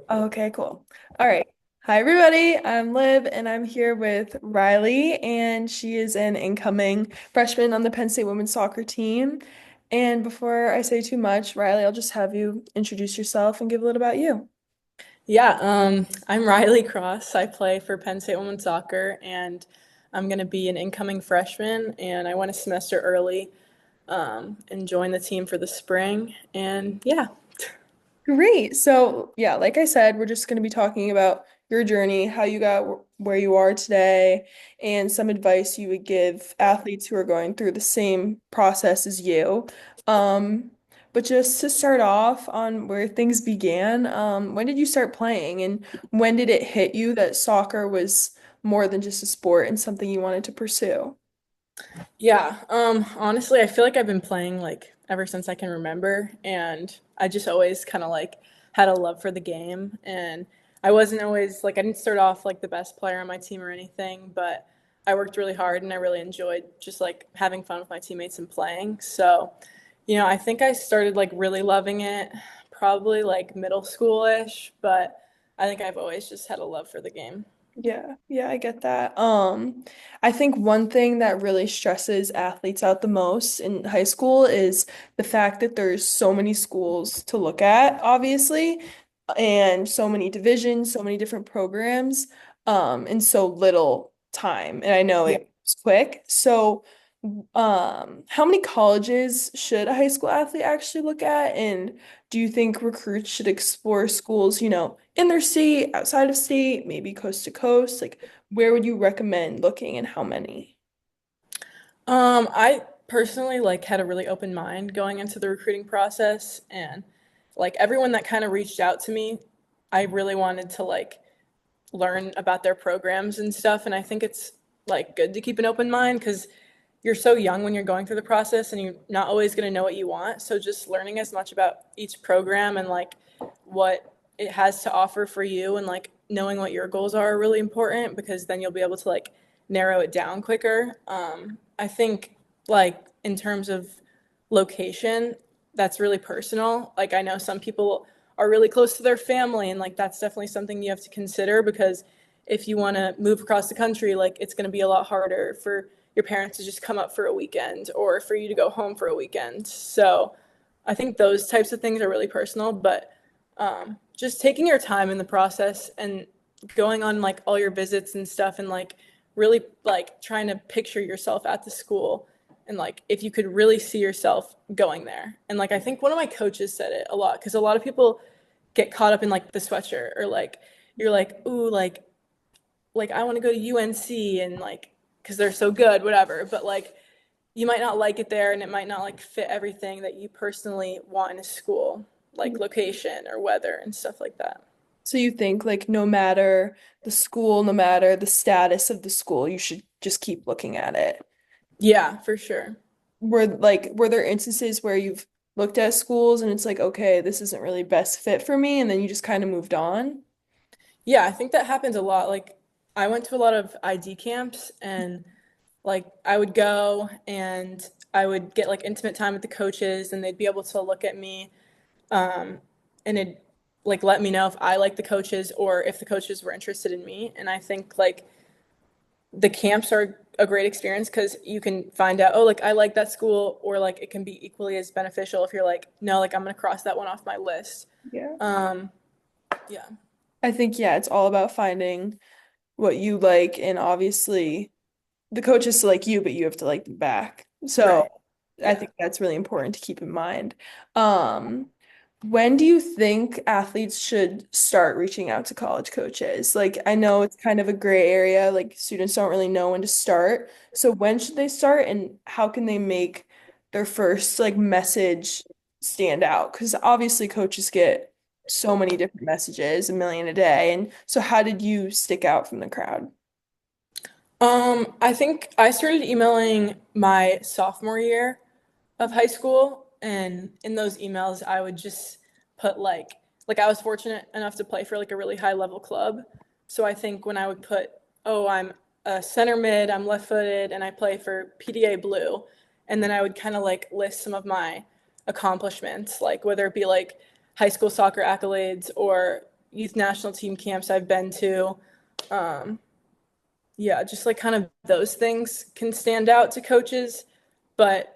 Okay, cool. All right. Hi, everybody. I'm Liv, and I'm here with Riley, and she is an incoming freshman on the Penn State women's soccer team. And before I say too much, Riley, I'll just have you introduce yourself and give a little about you. I'm Riley Cross. I play for Penn State Women's Soccer, and I'm going to be an incoming freshman, and I went a semester early and joined the team for the spring. And yeah, Great. So, yeah, like I said, we're just going to be talking about your journey, how you got where you are today, and some advice you would give athletes who are going through the same process as you. Um, but just to start off on where things began, when did you start playing, and when did it hit you that soccer was more than just a sport and something you wanted to pursue? honestly, I feel like I've been playing like ever since I can remember, and I just always kind of like had a love for the game. And I wasn't always like, I didn't start off like the best player on my team or anything, but I worked really hard and I really enjoyed just like having fun with my teammates and playing. So, I think I started like really loving it probably like middle school-ish, but I think I've always just had a love for the game. Yeah, I get that. I think one thing that really stresses athletes out the most in high school is the fact that there's so many schools to look at, obviously, and so many divisions, so many different programs, and so little time. And I know Yeah. it's quick. So, how many colleges should a high school athlete actually look at? And do you think recruits should explore schools, in their state, outside of state, maybe coast to coast? Like, where would you recommend looking and how many? I personally like had a really open mind going into the recruiting process and like everyone that kind of reached out to me, I really wanted to like learn about their programs and stuff, and I think it's like good to keep an open mind because you're so young when you're going through the process and you're not always going to know what you want. So just learning as much about each program and like what it has to offer for you and like knowing what your goals are really important because then you'll be able to like narrow it down quicker. I think like in terms of location, that's really personal. Like I know some people are really close to their family and like that's definitely something you have to consider because if you want to move across the country, like it's going to be a lot harder for your parents to just come up for a weekend or for you to go home for a weekend. So I think those types of things are really personal, but just taking your time in the process and going on like all your visits and stuff and like really like trying to picture yourself at the school and like if you could really see yourself going there. And like I think one of my coaches said it a lot because a lot of people get caught up in like the sweatshirt or like you're like, ooh, like I want to go to UNC and like because they're so good, whatever. But like you might not like it there, and it might not like fit everything that you personally want in a school, like location or weather and stuff like that. So you think like no matter the school, no matter the status of the school, you should just keep looking at it. Yeah, for sure. Were there instances where you've looked at schools and it's like, okay, this isn't really best fit for me, and then you just kind of moved on? Yeah, I think that happens a lot. Like I went to a lot of ID camps and like I would go and I would get like intimate time with the coaches and they'd be able to look at me um, and it like let me know if I like the coaches or if the coaches were interested in me. And I think like the camps are a great experience because you can find out, oh, like I like that school, or like it can be equally as beneficial if you're like, no, like I'm gonna cross that one off my list. Yeah. Um, yeah, I think, yeah, it's all about finding what you like, and obviously the coach is to like you, but you have to like them back. So right. I Yeah. think that's really important to keep in mind. Um, when do you think athletes should start reaching out to college coaches? Like, I know it's kind of a gray area, like students don't really know when to start. So when should they start, and how can they make their first like message stand out? Because obviously coaches get so many different messages, a million a day. And so how did you stick out from the crowd? I think I started emailing my sophomore year of high school, and in those emails, I would just put like I was fortunate enough to play for like a really high level club. So I think when I would put, oh, I'm a center mid, I'm left footed, and I play for PDA Blue, and then I would kind of like list some of my accomplishments, like whether it be like high school soccer accolades or youth national team camps I've been to. Um, yeah, just like kind of those things can stand out to coaches. But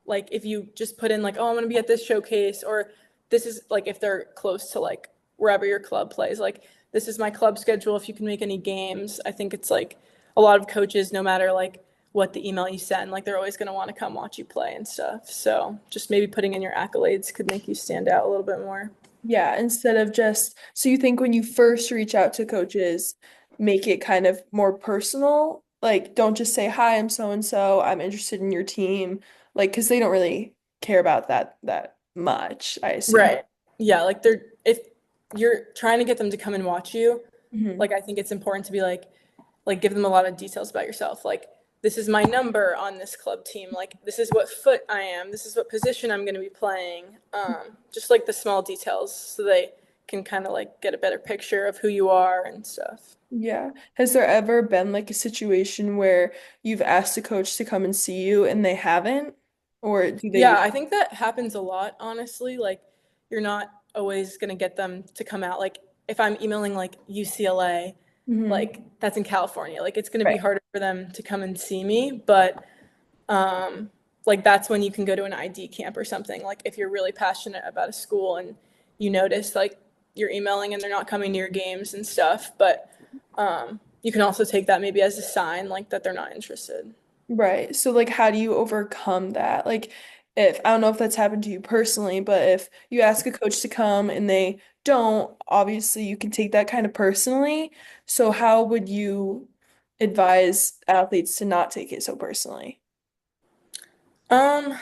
like if you just put in like, oh, I'm gonna be at this showcase, or this is like if they're close to like wherever your club plays, like this is my club schedule. If you can make any games, I think it's like a lot of coaches, no matter like what the email you send, like they're always gonna want to come watch you play and stuff. So just maybe putting in your accolades could make you stand out a little bit more. Yeah, instead of just, so you think when you first reach out to coaches, make it kind of more personal? Like, don't just say, "Hi, I'm so and so. I'm interested in your team." Like, because they don't really care about that much, I assume. Right. Yeah, like they're if you're trying to get them to come and watch you, Hmm. like I think it's important to be like give them a lot of details about yourself. Like this is my number on this club team. Like this is what foot I am. This is what position I'm going to be playing. Just like the small details so they can kind of like get a better picture of who you are and stuff. Yeah. Has there ever been like a situation where you've asked a coach to come and see you and they haven't? Or do they? Yeah, I think that happens a lot, honestly. Like, you're not always going to get them to come out. Like, if I'm emailing like UCLA, Mhm. like that's in California, like it's going to be Right. harder for them to come and see me. But um, like, that's when you can go to an ID camp or something. Like, if you're really passionate about a school and you notice like you're emailing and they're not coming to your games and stuff. But you can also take that maybe as a sign, like that they're not interested. Right. So like how do you overcome that? Like if I don't know if that's happened to you personally, but if you ask a coach to come and they don't, obviously you can take that kind of personally. So how would you advise athletes to not take it so personally? Um,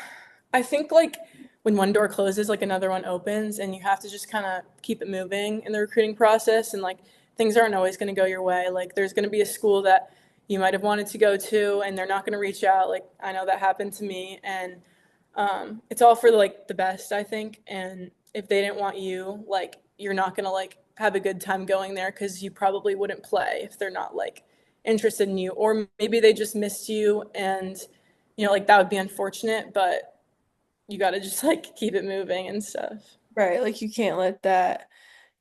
I think like when one door closes, like another one opens, and you have to just kind of keep it moving in the recruiting process. And like things aren't always going to go your way. Like there's going to be a school that you might have wanted to go to, and they're not going to reach out. Like I know that happened to me, and it's all for like the best, I think. And if they didn't want you, like you're not going to like have a good time going there because you probably wouldn't play if they're not like interested in you, or maybe they just missed you and like that would be unfortunate, but you got to just like keep it moving and stuff. Right. Like you can't let that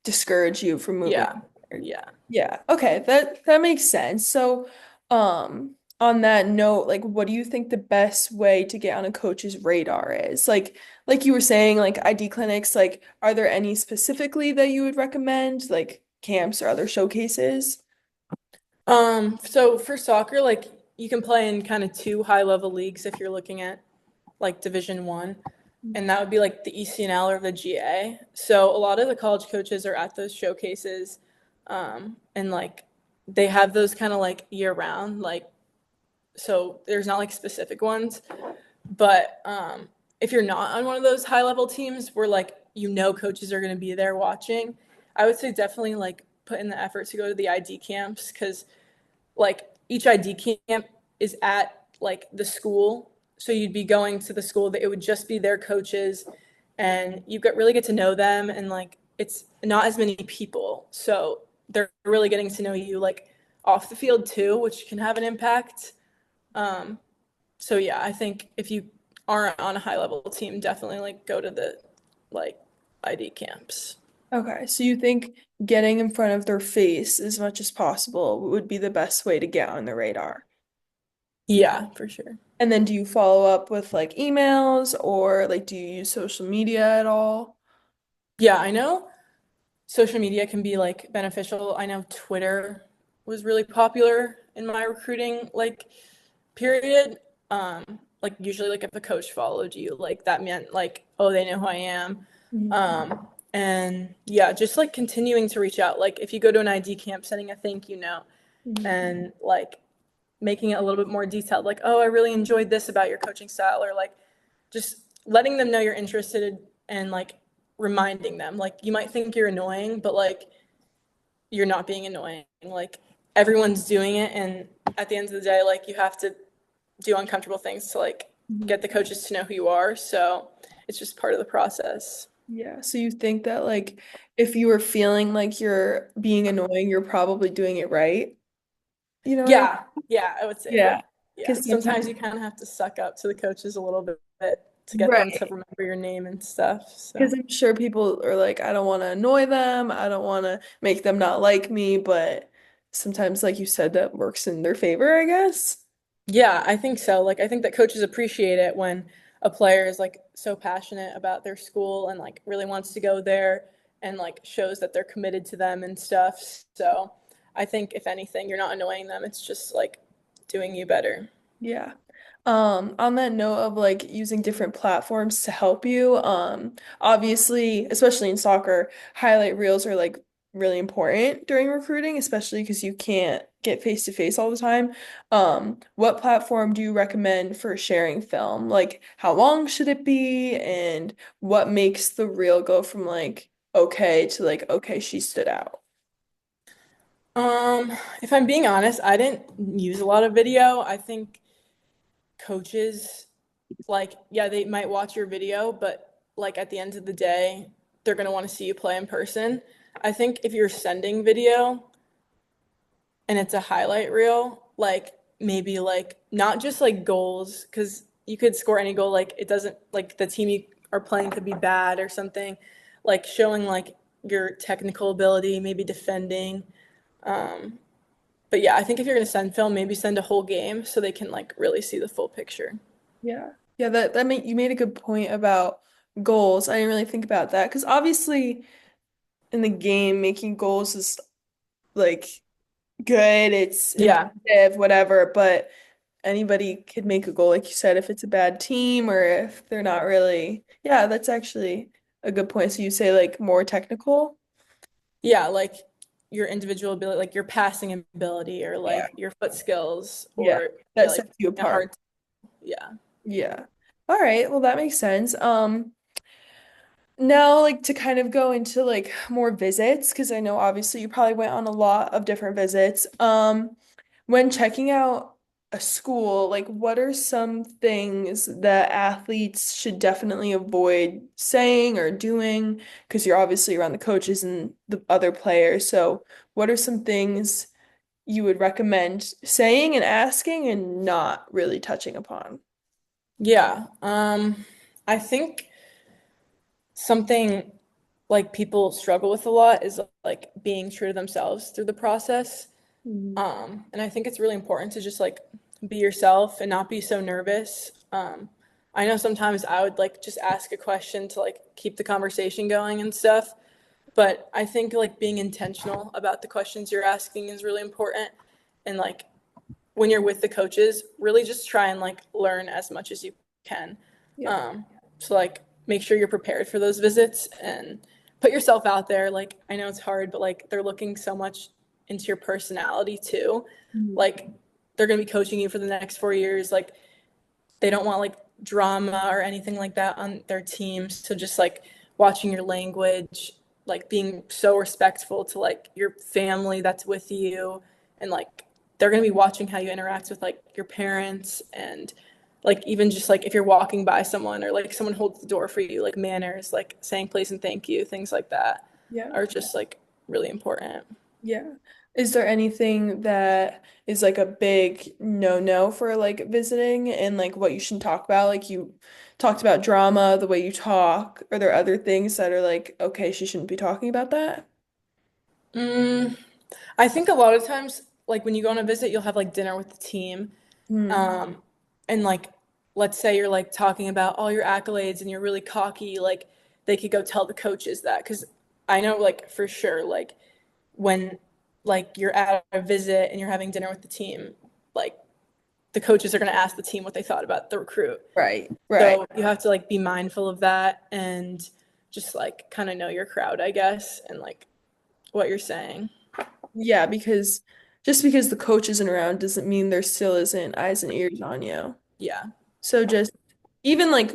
discourage you from moving Yeah. forward. Yeah. Yeah. Okay. That makes sense. So, on that note, like what do you think the best way to get on a coach's radar is? Like you were saying, like ID clinics, like are there any specifically that you would recommend, like camps or other showcases? So for soccer, like you can play in kind of two high level leagues if you're looking at like Division 1, and that would be like the ECNL or the GA. So a lot of the college coaches are at those showcases, and like they have those kind of like year round, like so there's not like specific ones. But if you're not on one of those high level teams where like coaches are going to be there watching, I would say definitely like put in the effort to go to the ID camps because like each ID camp is at like the school. So you'd be going to the school that it would just be their coaches and really get to know them and like it's not as many people. So they're really getting to know you like off the field too, which can have an impact. Um, so yeah, I think if you aren't on a high level team, definitely like go to the like ID camps. Okay, so you think getting in front of their face as much as possible would be the best way to get on the radar? Yeah, for sure. And then do you follow up with like emails or like do you use social media at all? Yeah, I know social media can be like beneficial. I know Twitter was really popular in my recruiting like period. Like usually like if a coach followed you, like that meant like, oh, they know who I am. Mhm. And yeah, just like continuing to reach out. Like if you go to an ID camp, sending a thank you note Mhm. and like making it a little bit more detailed, like, oh, I really enjoyed this about your coaching style, or like just letting them know you're interested and like reminding them. Like you might think you're annoying, but like you're not being annoying. Like everyone's doing it, and at the end of the day, like you have to do uncomfortable things to like Mhm. get the coaches to know who you are. So it's just part of the process. Yeah, so you think that like if you were feeling like you're being annoying, you're probably doing it right? You know what I mean? Yeah, yeah, I would say Yeah. that. Yeah, Because sometimes, sometimes you kind of have to suck up to the coaches a little bit. to get them to Right. remember your name and stuff. Because So, I'm sure people are like, I don't want to annoy them. I don't want to make them not like me. But sometimes, like you said, that works in their favor, I guess. yeah, I think so. Like, I think that coaches appreciate it when a player is like so passionate about their school and like really wants to go there and like shows that they're committed to them and stuff. So, I think if anything, you're not annoying them. It's just like doing you better. Yeah. On that note of like using different platforms to help you, obviously, especially in soccer, highlight reels are like really important during recruiting, especially because you can't get face to face all the time. What platform do you recommend for sharing film? Like, how long should it be, and what makes the reel go from like okay to like okay, she stood out? If I'm being honest, I didn't use a lot of video. I think coaches, like, yeah, they might watch your video, but like at the end of the day, they're gonna want to see you play in person. I think if you're sending video and it's a highlight reel, like maybe like not just like goals, because you could score any goal, like it doesn't like the team you are playing could be bad or something, like showing like your technical ability, maybe defending. Um, but yeah, I think if you're gonna send film, maybe send a whole game so they can like really see the full picture. Yeah. Yeah, that made you made a good point about goals. I didn't really think about that because obviously in the game, making goals is like good, it's Yeah. impressive, whatever, but anybody could make a goal, like you said, if it's a bad team or if they're not really. Yeah, that's actually a good point. So you say like more technical? Yeah, like your individual ability, like your passing ability or Yeah. like your foot skills Yeah, or yeah, that like sets you a apart. hard, yeah. Yeah. All right, well that makes sense. Now, like to kind of go into like more visits, because I know obviously you probably went on a lot of different visits. When checking out a school, like what are some things that athletes should definitely avoid saying or doing? Because you're obviously around the coaches and the other players. So, what are some things you would recommend saying and asking and not really touching upon? Yeah. I think something like people struggle with a lot is like being true to themselves through the process. Mhm. And I think it's really important to just like be yourself and not be so nervous. I know sometimes I would like just ask a question to like keep the conversation going and stuff. But I think like being intentional about the questions you're asking is really important. And like when you're with the coaches, really just try and like learn as much as you can. Yeah. Um, so like make sure you're prepared for those visits and put yourself out there. Like I know it's hard, but like they're looking so much into your personality too. Mhm. Like they're gonna be coaching you for the next 4 years. Like they don't want like drama or anything like that on their teams. So just like watching your language, like being so respectful to like your family that's with you, and like they're gonna be watching how you interact with like your parents and like even just like if you're walking by someone or like someone holds the door for you, like manners, like saying please and thank you, things like that Yeah. are just like really important. Yeah. Is there anything that is like a big no-no for like visiting and like what you shouldn't talk about? Like you talked about drama, the way you talk. Are there other things that are like, okay, she shouldn't be talking about that? Mm, I think a lot of times, like when you go on a visit, you'll have like dinner with the team. Hmm. Um, and like, let's say you're like talking about all your accolades and you're really cocky, like they could go tell the coaches that. Because I know, like, for sure, like when like you're at a visit and you're having dinner with the team, like the coaches are going to ask the team what they thought about the recruit. Right, right. So you have to like be mindful of that and just like kind of know your crowd, I guess, and like what you're saying. Yeah, because just because the coach isn't around doesn't mean there still isn't eyes and ears on you. Yeah. So just even like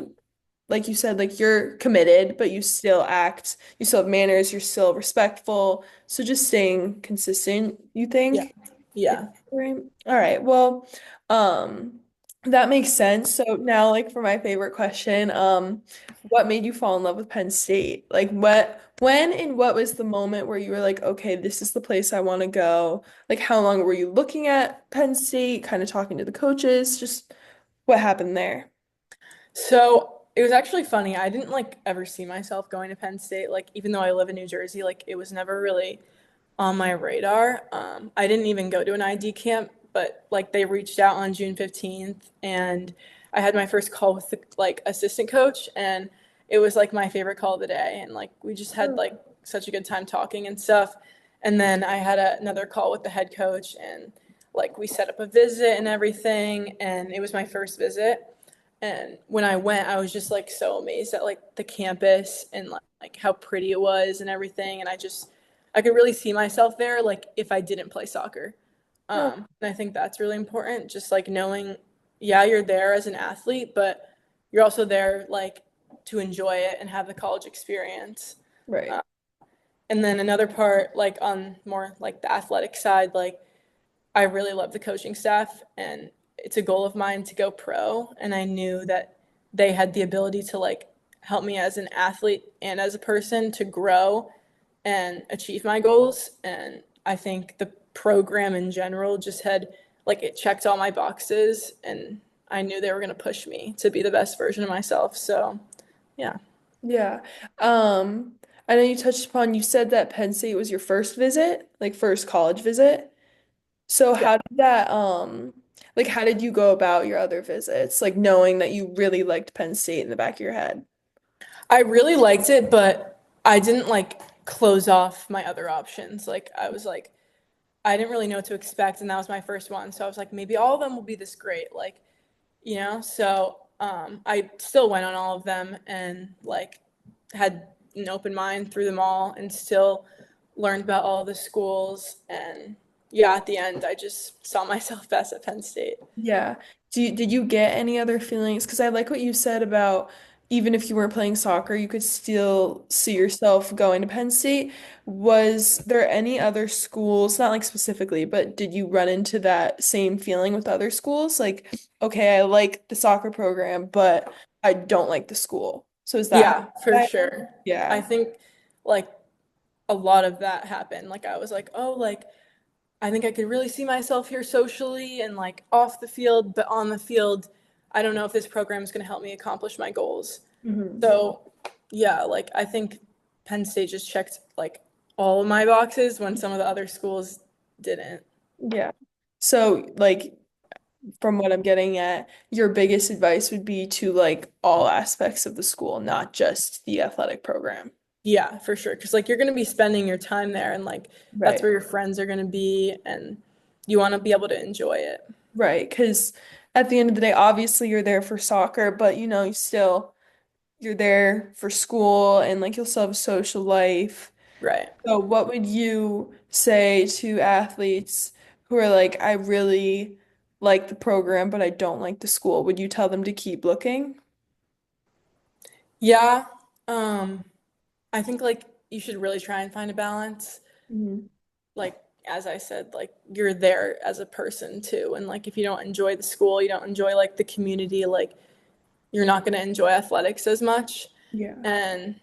you said, like you're committed, but you still act, you still have manners, you're still respectful. So just staying consistent, you Yeah. think? Yeah. Yeah. Right. All right. Well, um, that makes sense. So now, like for my favorite question, what made you fall in love with Penn State? Like when and what was the moment where you were like, okay, this is the place I want to go? Like how long were you looking at Penn State, kind of talking to the coaches? Just what happened there? So It was actually funny. I didn't like ever see myself going to Penn State. Like even though I live in New Jersey, like it was never really on my radar. I didn't even go to an ID camp, but like they reached out on June 15th and I had my first call with the like assistant coach and it was like my favorite call of the day and like we just had like such a good time talking and stuff. And then I had another call with the head coach and like we set up a visit and everything and it was my first visit. And when I went, I was just like so amazed at like the campus and like how pretty it was and everything. And I could really see myself there, like if I didn't play soccer. Oh, And I think that's really important. Just like knowing, yeah, you're there as an athlete, but you're also there like to enjoy it and have the college experience. right. Uh, and then another part, like on more like the athletic side, like I really love the coaching staff and it's a goal of mine to go pro. And I knew that they had the ability to like help me as an athlete and as a person to grow and achieve my goals. And I think the program in general just had like it checked all my boxes and I knew they were going to push me to be the best version of myself. So, yeah. Yeah. Um, I know you touched upon, you said that Penn State was your first visit, like first college visit. So Yeah. how did that, like how did you go about your other visits? Like knowing that you really liked Penn State in the back of your head. I really liked it, but I didn't like close off my other options. Like I was like I didn't really know what to expect, and that was my first one. So I was like, maybe all of them will be this great, like, you know. So I still went on all of them and like had an open mind through them all, and still learned about all the schools. And yeah, at the end, I just saw myself best at Penn State. Yeah. Did you get any other feelings? Because I like what you said about even if you weren't playing soccer, you could still see yourself going to Penn State. Was there any other schools, not like specifically, but did you run into that same feeling with other schools? Like, okay, I like the soccer program, but I don't like the school. So is that Yeah, for how? sure. I Yeah. think like a lot of that happened. Like I was like, oh, like I think I could really see myself here socially and like off the field, but on the field, I don't know if this program is going to help me accomplish my goals. Hmm. So, yeah, like I think Penn State just checked like all of my boxes when some of the other schools didn't. Yeah. So, like, from what I'm getting at, your biggest advice would be to like all aspects of the school, not just the athletic program. Yeah, for sure. Because like you're going to be spending your time there and like that's Right. where your friends are going to be and you want to be able to enjoy it. Right. Because at the end of the day, obviously you're there for soccer, but you still you're there for school and like you'll still have a social life. Right. So what would you say to athletes who are like, I really like the program, but I don't like the school? Would you tell them to keep looking? Yeah. Um, I think like you should really try and find a balance. Mhm. Like as I said, like you're there as a person too. And like if you don't enjoy the school, you don't enjoy like the community, like you're not going to enjoy athletics as much. Yeah. And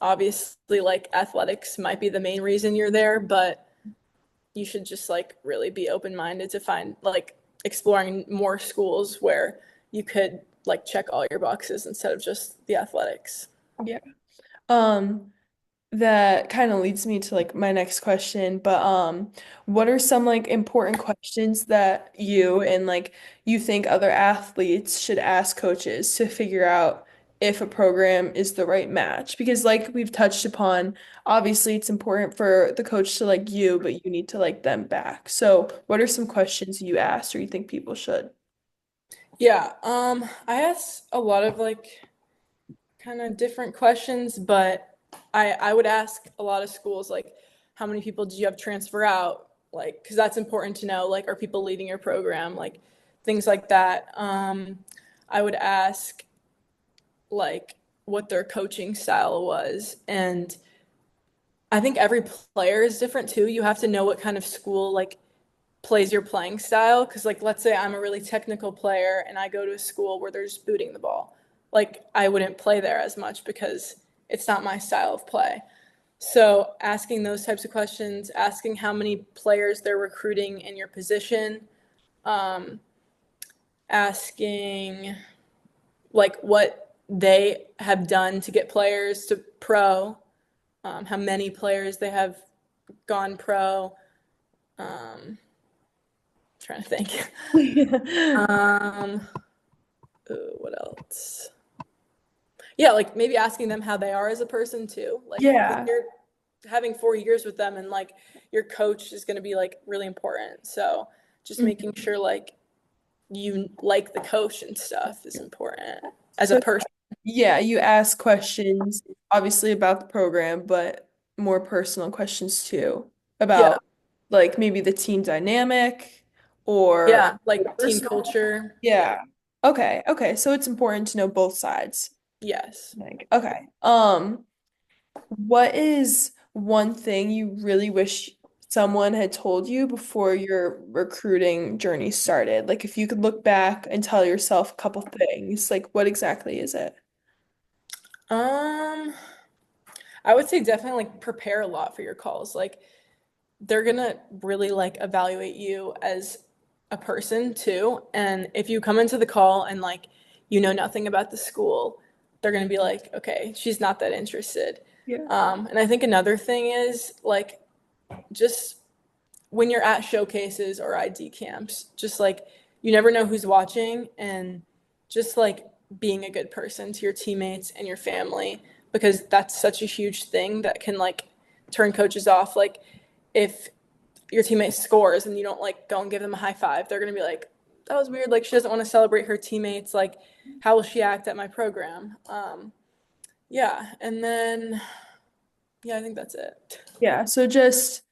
obviously, like athletics might be the main reason you're there, but you should just like really be open minded to find like exploring more schools where you could like check all your boxes instead of just the athletics. Yeah. Um, that kind of leads me to like my next question, but what are some like important questions that you and like you think other athletes should ask coaches to figure out if a program is the right match? Because like we've touched upon, obviously it's important for the coach to like you, but you need to like them back. So, what are some questions you asked or you think people should? Yeah, I asked a lot of like kind of different questions, but I would ask a lot of schools like how many people did you have transfer out? Like, because that's important to know. Like, are people leaving your program? Like, things like that. I would ask like what their coaching style was, and I think every player is different too. You have to know what kind of school like plays your playing style. Because, like, let's say I'm a really technical player and I go to a school where there's booting the ball. Like, I wouldn't play there as much because it's not my style of play. So, asking those types of questions, asking how many players they're recruiting in your position, um, asking like they have done to get players to pro, how many players they have gone pro. Trying to think. Um, what else? Yeah, like maybe asking them how they are as a person too. Like, because Yeah. you're having 4 years with them and like your coach is going to be like really important. So just Mhm. making sure like you like the coach and stuff is important as a So person. yeah, you ask questions obviously about the program, but more personal questions too Yeah. about like maybe the team dynamic or Yeah. Like team personal. culture. Yeah. Yeah. Okay. Okay. So it's important to know both sides. Yes. Like, okay. What is one thing you really wish someone had told you before your recruiting journey started? Like if you could look back and tell yourself a couple things, like what exactly is it? Um, I would say definitely like prepare a lot for your calls. Like they're gonna really like evaluate you as a person too. And if you come into the call and like you know nothing about the school, they're gonna be like, okay, she's not that interested. Yeah. And I think another thing is like just when you're at showcases or ID camps, just like you never know who's watching and just like being a good person to your teammates and your family because that's such a huge thing that can like turn coaches off. Like if your teammate scores and you don't like go and give them a high five, they're gonna be like, that was weird. Like she doesn't want to celebrate her teammates. Like, how will she act at my program? Yeah, and then yeah, I think that's it. Yeah. So just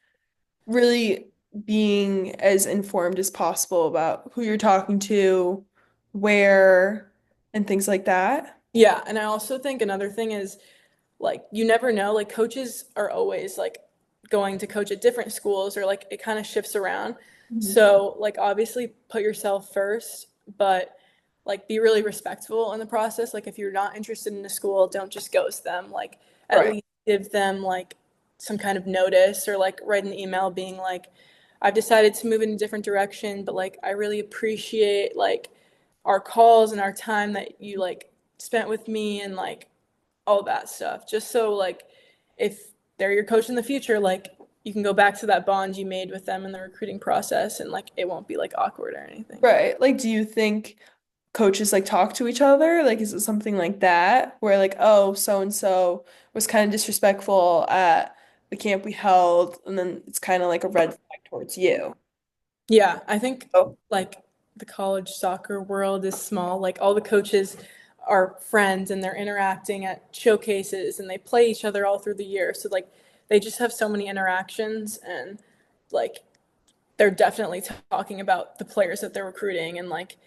really being as informed as possible about who you're talking to, where, and things like that. Yeah, and I also think another thing is like you never know. Like coaches are always like going to coach at different schools or like it kind of shifts around. Mhm. So like obviously put yourself first, but like be really respectful in the process. Like if you're not interested in a school, don't just ghost them. Like at Right. least give them like some kind of notice or like write an email being like, I've decided to move in a different direction, but like I really appreciate like our calls and our time that you like spent with me and like all that stuff. Just so like if they're your coach in the future, like you can go back to that bond you made with them in the recruiting process and like it won't be like awkward or anything. Right. Like, do you think coaches like talk to each other? Like, is it something like that where like, oh, so and so was kind of disrespectful at the camp we held, and then it's kind of like a red flag towards you? Yeah, I think Oh, like the college soccer world is small. Like all the coaches are friends and they're interacting at showcases and they play each other all through the year. So like they just have so many interactions and like they're definitely talking about the players that they're recruiting and like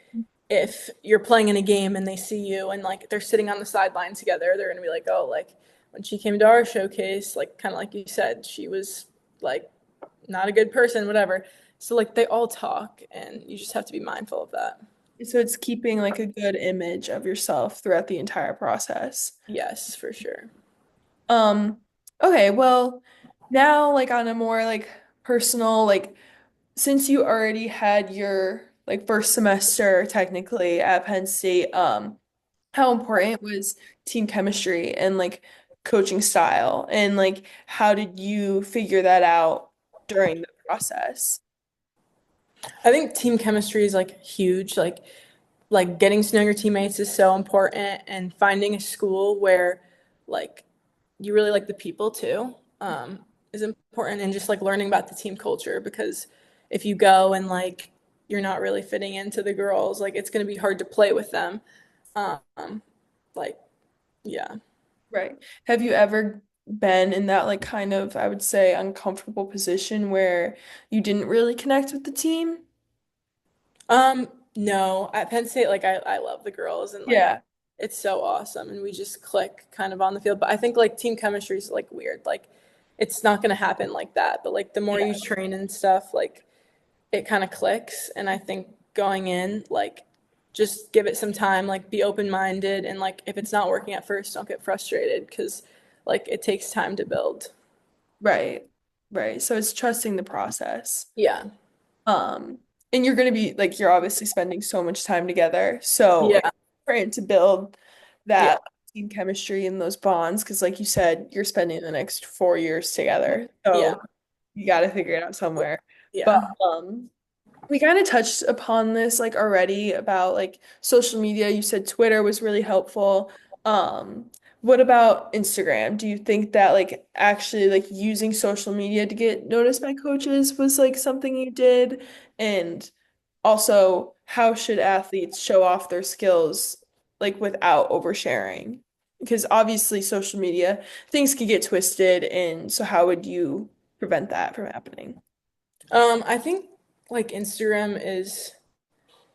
if you're playing in a game and they see you and like they're sitting on the sideline together, they're gonna be like, oh, like when she came to our showcase, like kind of like you said, she was like not a good person, whatever. So like they all talk, and you just have to be mindful of that. so it's keeping like a good image of yourself throughout the entire process. Yes, for sure. Um, okay, well, now like on a more like personal, like since you already had your like first semester technically at Penn State, how important was team chemistry and like coaching style and like how did you figure that out during the process? I think team chemistry is like huge. Like getting to know your teammates is so important, and finding a school where like you really like the people too is important, and just like learning about the team culture because if you go and like you're not really fitting into the girls, like it's going to be hard to play with them. Um, like yeah. Right. Have you ever been in that like kind of, I would say, uncomfortable position where you didn't really connect with the team? No, at Penn State, like I love the girls and like Yeah. it's so awesome and we just click kind of on the field. But I think like team chemistry is like weird. Like it's not gonna happen like that. But like the more you Yeah. train and stuff, like it kind of clicks. And I think going in, like just give it some time, like be open minded and like if it's not working at first, don't get frustrated because like it takes time to build. Right. Right. So it's trusting the process. Yeah. Um, and you're gonna be like you're obviously spending so much time together. So it's Yeah. important to build Yeah. that team chemistry and those bonds because like you said, you're spending the next 4 years together. Yeah. So you got to figure it out somewhere. But Yeah. we kind of touched upon this like already about like social media. You said Twitter was really helpful. Um, what about Instagram? Do you think that like actually like using social media to get noticed by coaches was like something you did? And also, how should athletes show off their skills like without oversharing? Because obviously social media, things can get twisted, and so how would you prevent that from happening? I think like Instagram is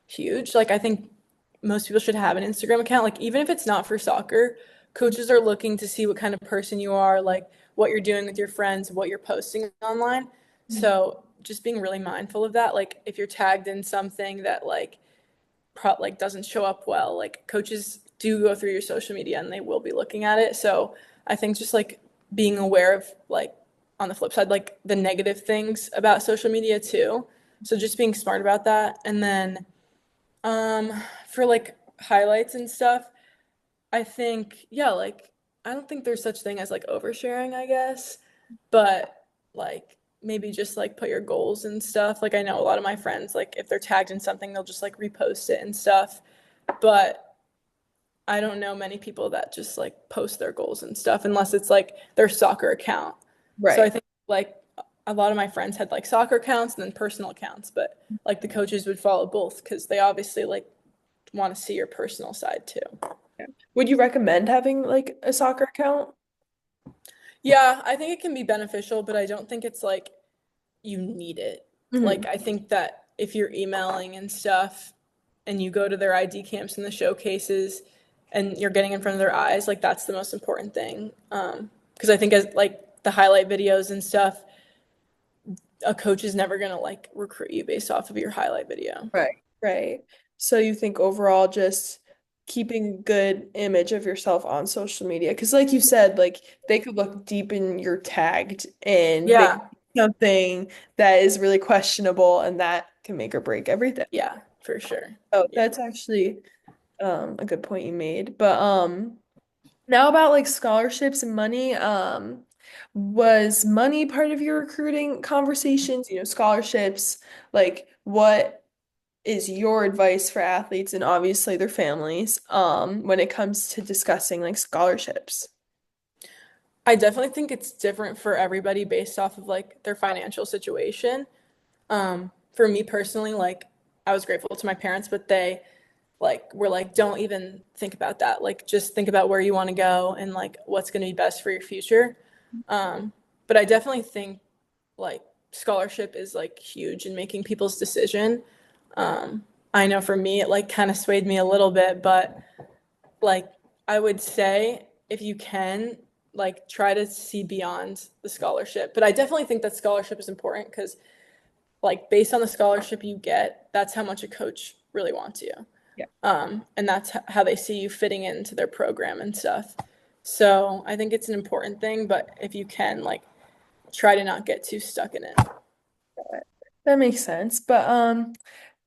huge. Like I think most people should have an Instagram account. Like even if it's not for soccer, coaches are looking to see what kind of person you are, like what you're doing with your friends, what you're posting online. So just being really mindful of that. Like if you're tagged in something that like doesn't show up well, like coaches do go through your social media and they will be looking at it. So I think just like being aware of like on the flip side, like the negative things about social media too. So just being smart about that. And then um, for like highlights and stuff, I think, yeah, like I don't think there's such thing as like oversharing, I guess, but like maybe just like put your goals and stuff. Like I know a lot of my friends, like if they're tagged in something, they'll just like repost it and stuff. But I don't know many people that just like post their goals and stuff unless it's like their soccer account. So I Right. think like a lot of my friends had like soccer accounts and then personal accounts, but like the coaches would follow both because they obviously like want to see your personal side too. Yeah. Would you recommend having like a soccer account? Yeah, I think it can be beneficial, but I don't think it's like you need it. Like, Mhm. I think that if you're emailing and stuff and you go to their ID camps and the showcases and you're getting in front of their eyes, like, that's the most important thing. Because I think as like the highlight videos and stuff, a coach is never gonna like recruit you based off of your highlight video. Right. Right. So you think overall just keeping a good image of yourself on social media, because like you said, like they could look deep in your tagged and they Yeah, something that is really questionable and that can make or break everything. yeah, for sure. Oh, Yeah. that's actually a good point you made. But now about like scholarships and money, was money part of your recruiting conversations, scholarships, like what is your advice for athletes and obviously their families, when it comes to discussing like scholarships? I definitely think it's different for everybody based off of like their financial situation. For me personally, like I was grateful to my parents, but they like were like, don't even think about that. Like just think about where you want to go and like what's going to be best for your future. Um, but I definitely think like scholarship is like huge in making people's decision. I know for me, it like kind of swayed me a little bit, but like I would say if you can, like try to see beyond the scholarship. But I definitely think that scholarship is important because like based on the scholarship you get, that's how much a coach really wants you. Yeah. And that's how they see you fitting into their program and stuff. So I think it's an important thing, but if you can, like, try to not get too stuck in it. That makes sense. But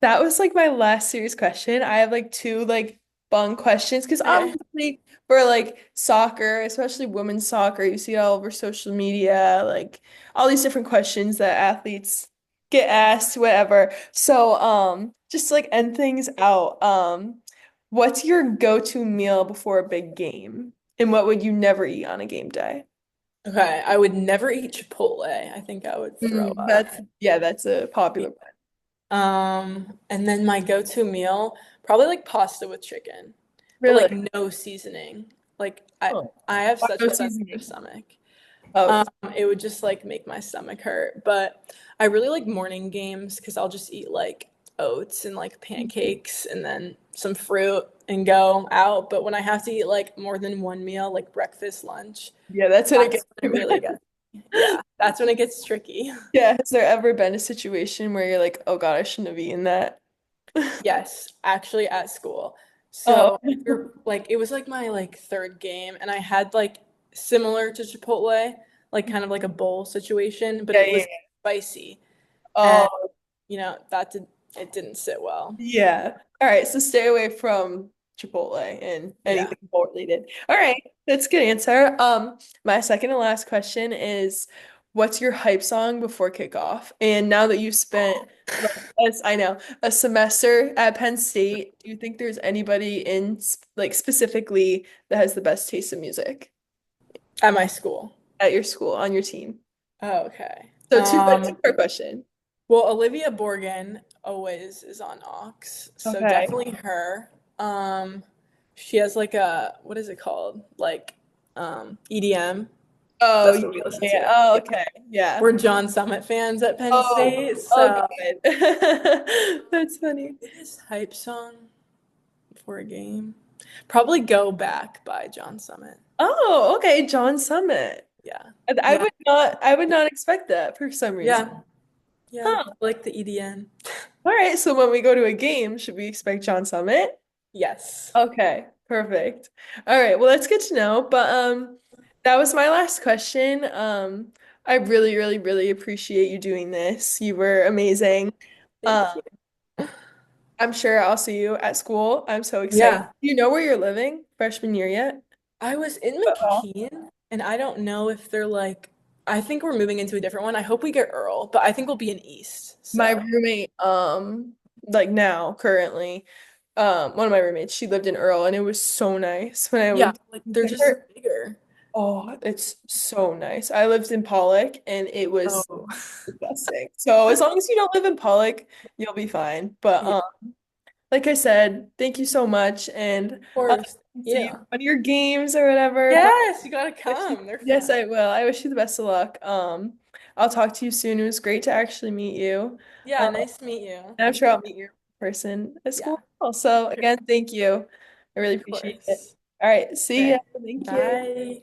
that was like my last serious question. I have like two like fun questions because Okay. obviously for like soccer, especially women's soccer, you see it all over social media, like all these different questions that athletes get asked, whatever. So just to like end things out, what's your go-to meal before a big game? And what would you never eat on a game day? Okay. I would never eat Chipotle. I think I would throw up. That's yeah, that's a popular one. And then my go-to meal, probably like pasta with chicken, but Really? like no seasoning. Like I Oh, I have why such no a sensitive seasoning? stomach. Oh, It would just like make my stomach hurt. But I really like morning games because I'll just eat like oats and like pancakes and then some fruit and go out. But when I have to eat like more than one meal, like breakfast, lunch, yeah, that's when it that's gets when it really bad. gets, yeah, that's when it gets tricky. Yeah, has there ever been a situation where you're like, oh God, I shouldn't have eaten that? Yes, actually at school. Oh, So like it was like my like third game and I had like similar to Chipotle, like kind of like a bowl situation, but yeah, it yeah, was yeah. spicy. Oh, And that did it didn't sit well. yeah. All right, so stay away from Chipotle and Yeah, anything bowl related. All right, that's a good answer. My second and last question is, what's your hype song before kickoff? And now that you've spent, like, as I know, a semester at Penn State, do you think there's anybody in like specifically that has the best taste in music at my school. at your school on your team? Oh, okay. So that's a fair question. Well, Olivia Borgen always is on Aux, so Okay. definitely her. She has like a what is it called? Like EDM. Oh, That's yeah. what we listen Yeah. to. Oh, Yeah. okay. Yeah. We're John Summit fans at Penn Oh, State, oh, so good. That's funny. biggest hype song for a game. Probably Go Back by John Summit. Oh, okay. John Summit. Yeah. I Yeah. would not expect that for some reason. Yeah. Yeah. Huh. I like the EDM. All right. So when we go to a game, should we expect John Summit? Yes. Okay. Perfect. All right. Well, that's good to know. But that was my last question. I really, really, really appreciate you doing this. You were amazing. Thank Um, you. I'm sure I'll see you at school. I'm so excited. Yeah. Do you know where you're living freshman year yet? I was in At all? McKean, and I don't know if they're like, I think we're moving into a different one. I hope we get Earl, but I think we'll be in East. My So, roommate, like now, currently, one of my roommates, she lived in Earl, and it was so nice when I yeah, would like they're visit just her. bigger. Oh, it's so nice. I lived in Pollock, and it was Oh, disgusting. So as long as you don't live in Pollock, you'll be fine. But yeah, like I said, thank you so much, and of I'll course. see you Yeah. on your games or whatever. But Yes, you gotta come. They're yes, fun. I will. I wish you the best of luck. I'll talk to you soon. It was great to actually meet you. Yeah, Um, nice to meet you. and I'm Nice sure to I'll meet meet you you. in person at Yeah, school. Also, sure. again, thank you. I really Of appreciate it. course. All right, see ya. Okay. Thank you. Bye.